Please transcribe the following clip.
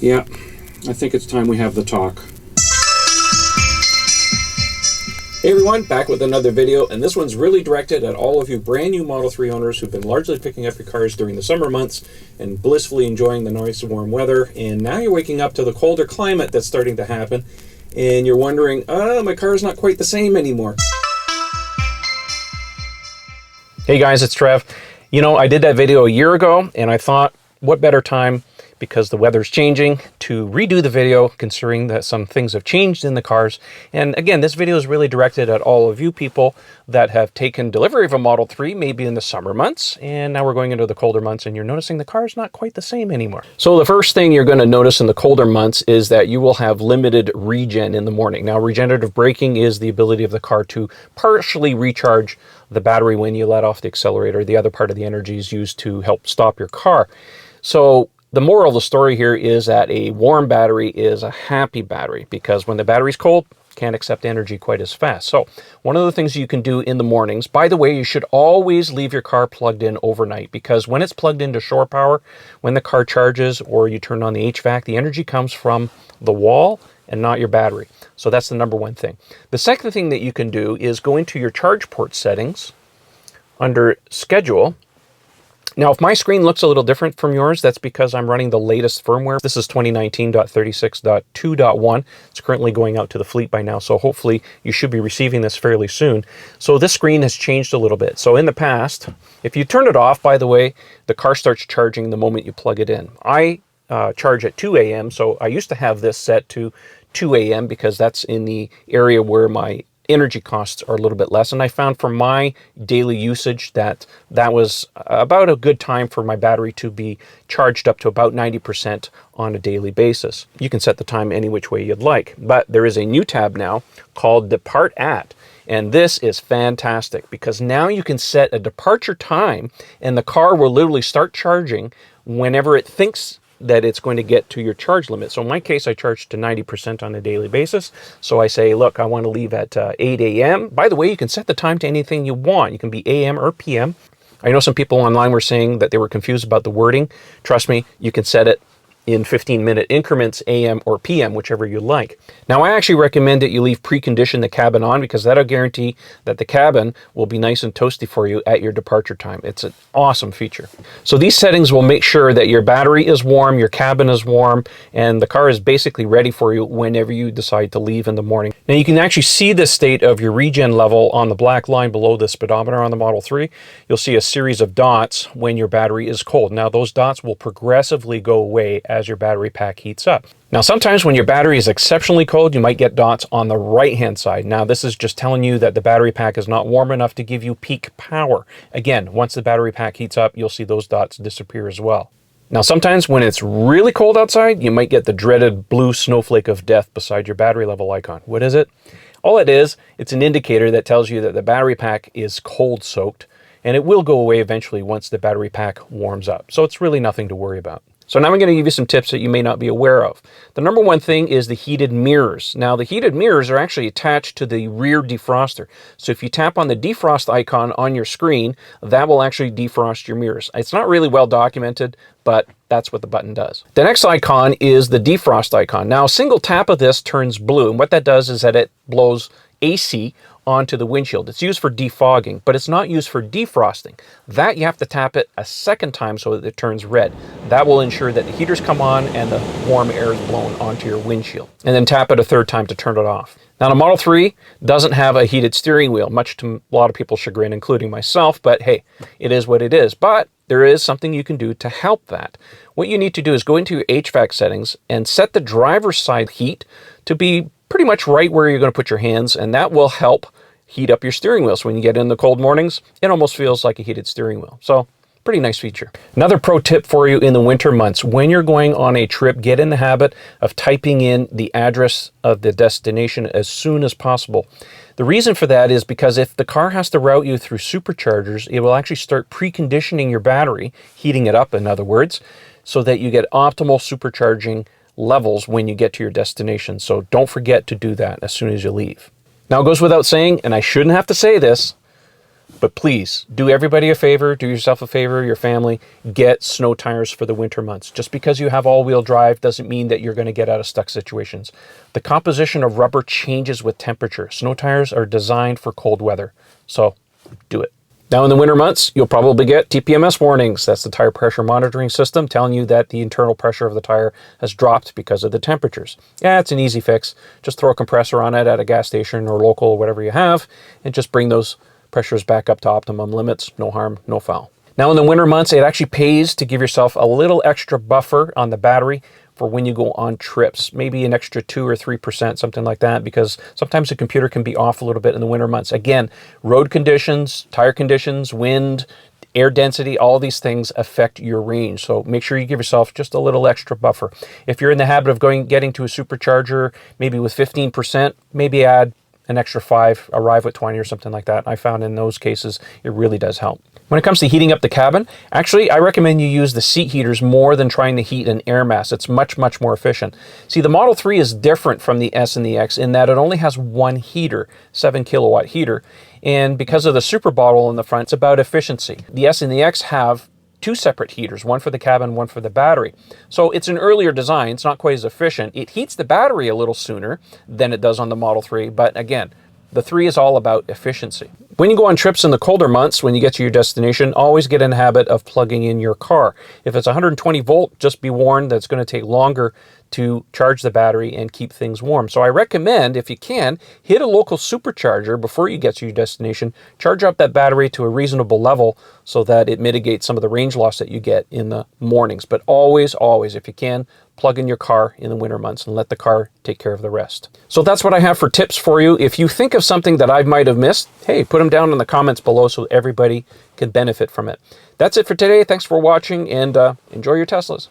Yeah, I think it's time we have the talk. Hey everyone, back with another video, and this one's really directed at all of you brand new Model 3 owners who've been largely picking up your cars during the summer months and blissfully enjoying the nice warm weather, and now you're waking up to the colder climate that's starting to happen, and you're wondering, my car's not quite the same anymore. Hey guys, it's Trev. You know, I did that video a year ago, and I thought, what better time, because the weather's changing, to redo the video, considering that some things have changed in the cars. And again, this video is really directed at all of you people that have taken delivery of a Model 3, maybe in the summer months, and now we're going into the colder months, and you're noticing the car's not quite the same anymore. So the first thing you're going to notice in the colder months is that you will have limited regen in the morning. Now, regenerative braking is the ability of the car to partially recharge the battery when you let off the accelerator. The other part of the energy is used to help stop your car. So the moral of the story here is that a warm battery is a happy battery, because when the battery's cold, can't accept energy quite as fast. So one of the things you can do in the mornings, by the way, you should always leave your car plugged in overnight, because when it's plugged into shore power, when the car charges or you turn on the HVAC, the energy comes from the wall and not your battery. So that's the number one thing. The second thing that you can do is go into your charge port settings under schedule. Now, if my screen looks a little different from yours, that's because I'm running the latest firmware. This is 2019.36.2.1. It's currently going out to the fleet by now, so hopefully you should be receiving this fairly soon. So this screen has changed a little bit. So in the past, if you turn it off, by the way, the car starts charging the moment you plug it in. I charge at 2 a.m., so I used to have this set to 2 a.m. because that's in the area where my energy costs are a little bit less, and I found for my daily usage that that was about a good time for my battery to be charged up to about 90% on a daily basis. You can set the time any which way you'd like, but there is a new tab now called Depart At, and this is fantastic because now you can set a departure time and the car will literally start charging whenever it thinks that it's going to get to your charge limit. So in my case, I charge to 90% on a daily basis. So I say, look, I want to leave at 8 a.m. By the way, you can set the time to anything you want. You can be AM or PM. I know some people online were saying that they were confused about the wording. Trust me, you can set it in 15-minute increments, AM or PM, whichever you like. Now, I actually recommend that you leave precondition the cabin on, because that'll guarantee that the cabin will be nice and toasty for you at your departure time. It's an awesome feature. So these settings will make sure that your battery is warm, your cabin is warm, and the car is basically ready for you whenever you decide to leave in the morning. Now, you can actually see the state of your regen level on the black line below the speedometer on the Model 3. You'll see a series of dots when your battery is cold. Now, those dots will progressively go away as your battery pack heats up. Now, sometimes when your battery is exceptionally cold, you might get dots on the right-hand side. Now, this is just telling you that the battery pack is not warm enough to give you peak power. Again, once the battery pack heats up, you'll see those dots disappear as well. Now, sometimes when it's really cold outside, you might get the dreaded blue snowflake of death beside your battery level icon. What is it? All it is, it's an indicator that tells you that the battery pack is cold soaked, and it will go away eventually once the battery pack warms up. So it's really nothing to worry about. So now I'm going to give you some tips that you may not be aware of. The number one thing is the heated mirrors. Now, the heated mirrors are actually attached to the rear defroster. So if you tap on the defrost icon on your screen, that will actually defrost your mirrors. It's not really well documented, but that's what the button does. The next icon is the defrost icon. Now, a single tap of this turns blue, and what that does is that it blows AC onto the windshield. It's used for defogging, but it's not used for defrosting. That you have to tap it a second time so that it turns red. That will ensure that the heaters come on and the warm air is blown onto your windshield. And then tap it a third time to turn it off. Now, the Model 3 doesn't have a heated steering wheel, much to a lot of people's chagrin, including myself, but hey, it is what it is. But there is something you can do to help that. What you need to do is go into your HVAC settings and set the driver's side heat to be pretty much right where you're going to put your hands, and that will help heat up your steering wheel. So when you get in the cold mornings, it almost feels like a heated steering wheel. So pretty nice feature. Another pro tip for you in the winter months, when you're going on a trip, get in the habit of typing in the address of the destination as soon as possible. The reason for that is because if the car has to route you through superchargers, it will actually start preconditioning your battery, heating it up in other words, so that you get optimal supercharging levels when you get to your destination. So don't forget to do that as soon as you leave. Now, it goes without saying, and I shouldn't have to say this, But please, do everybody a favor, do yourself a favor, your family, get snow tires for the winter months. Just because you have all-wheel drive doesn't mean that you're going to get out of stuck situations. The composition of rubber changes with temperature. Snow tires are designed for cold weather, so do it. Now in the winter months, you'll probably get TPMS warnings. That's the tire pressure monitoring system telling you that the internal pressure of the tire has dropped because of the temperatures. Yeah, it's an easy fix. Just throw a compressor on it at a gas station or local, or whatever you have, and just bring those pressures back up to optimum limits. No harm, no foul. Now in the winter months, it actually pays to give yourself a little extra buffer on the battery for when you go on trips, maybe an extra 2 or 3%, something like that, because sometimes the computer can be off a little bit in the winter months. Again, road conditions, tire conditions, wind, air density, all these things affect your range. So make sure you give yourself just a little extra buffer. If you're in the habit of getting to a supercharger, maybe with 15%, maybe add an extra 5, arrive with 20 or something like that. I found in those cases, it really does help. When it comes to heating up the cabin, actually, I recommend you use the seat heaters more than trying to heat an air mass. It's much, much more efficient. See, the Model 3 is different from the S and the X in that it only has one heater, 7 kilowatt heater. And because of the super bottle in the front, it's about efficiency. The S and the X have 2 separate heaters, one for the cabin, one for the battery. So it's an earlier design, it's not quite as efficient. It heats the battery a little sooner than it does on the Model 3, but again, the 3 is all about efficiency. When you go on trips in the colder months, when you get to your destination, always get in the habit of plugging in your car. If it's 120 volt, just be warned that it's going to take longer to charge the battery and keep things warm. So I recommend, if you can, hit a local supercharger before you get to your destination, charge up that battery to a reasonable level so that it mitigates some of the range loss that you get in the mornings. But always, always, if you can, plug in your car in the winter months and let the car take care of the rest. So that's what I have for tips for you. If you think of something that I might have missed, hey, put them down in the comments below so everybody can benefit from it. That's it for today. Thanks for watching, and enjoy your Teslas.